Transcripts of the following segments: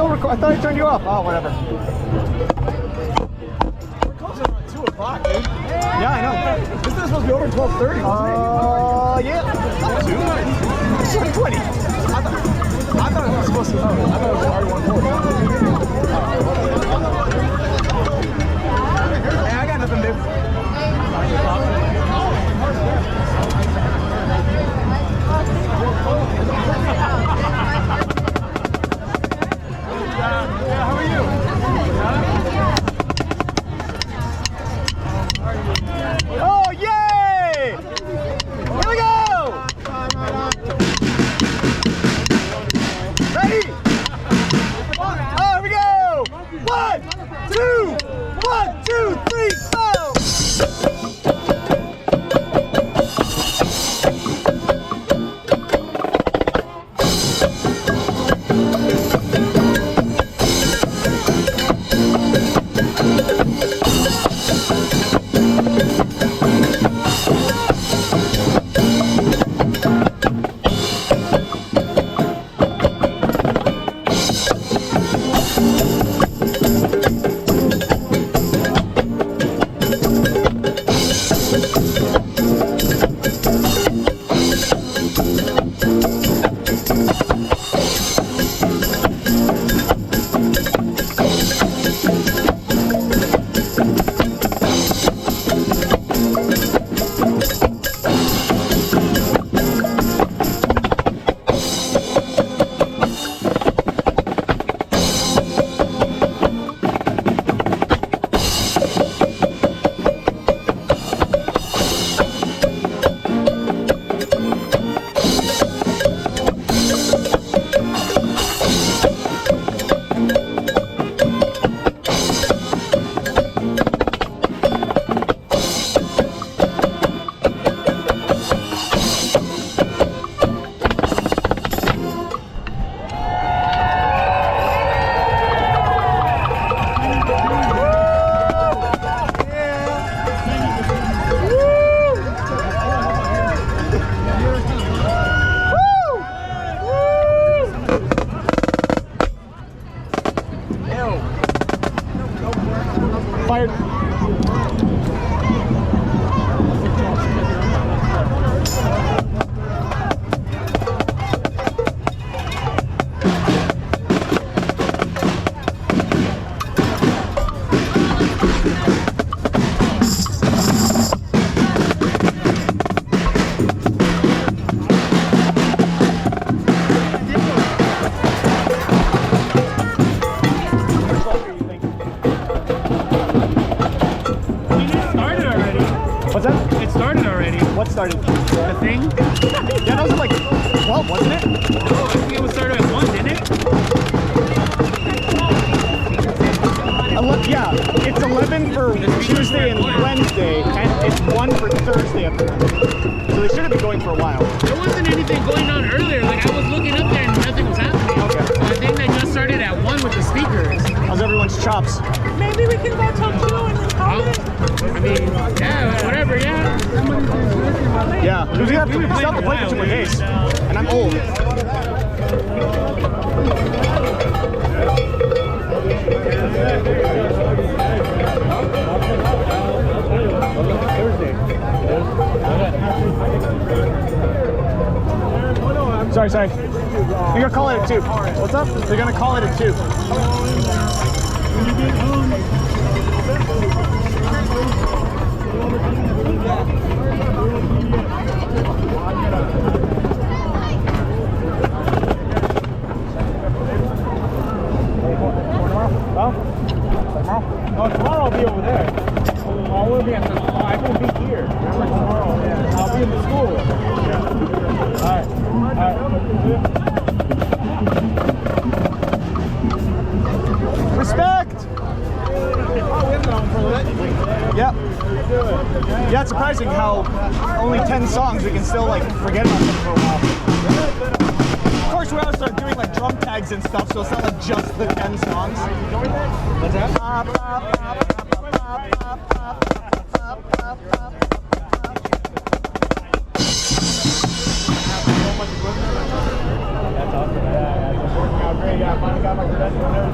still recording. I thought I turned you off. Oh, whatever. We're closing around 2 o'clock, dude. Yeah, I know. This is supposed to be over 12:30, wasn't it? Yeah. 2:20. I thought it was supposed to. I thought it was already 1:40. Hey, I got nothing, dude. How are you? Oh, yay! Here we go! Ready? Oh, here we go! 1, 2, 1, 2, 3, go! Fired. What's that? It started already. What started? The thing? Yeah, that was at like 12, wasn't it? No, I think it was started at 1, didn't it? Yeah, it's 11 for Tuesday and Wednesday, and it's 1 for Thursday at the moment. So they shouldn't be going for a while. There wasn't anything going on earlier. Like, I was looking up there and nothing was happening. Okay. I think they just started at 1 with the speakers. How's everyone's chops? Maybe we can go till 2 and then call it. I mean, yeah, whatever, yeah. Yeah, because we have to play for 2 more days, and I'm old. Sorry. You're gonna call it at 2. What's up? They're gonna call it at 2. Oh, tomorrow I'll be over there. I will be at the. I won't be here. Remember tomorrow? Yeah, I'll be in the school. Yeah. All right. Respect. Oh, we have been on for a little bit. Yep. Yeah, it's surprising how only 10 songs we can still like forget about them for a while. Of course, we also start doing like drum tags and stuff, so it's not like just the 10 songs. What's that? That's awesome. Yeah, it's working out great. Yeah, I finally got my credential.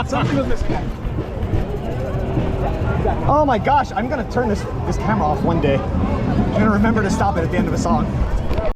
Something was missing. Oh my gosh, I'm gonna turn this camera off one day. I'm gonna remember to stop it at the end of a song.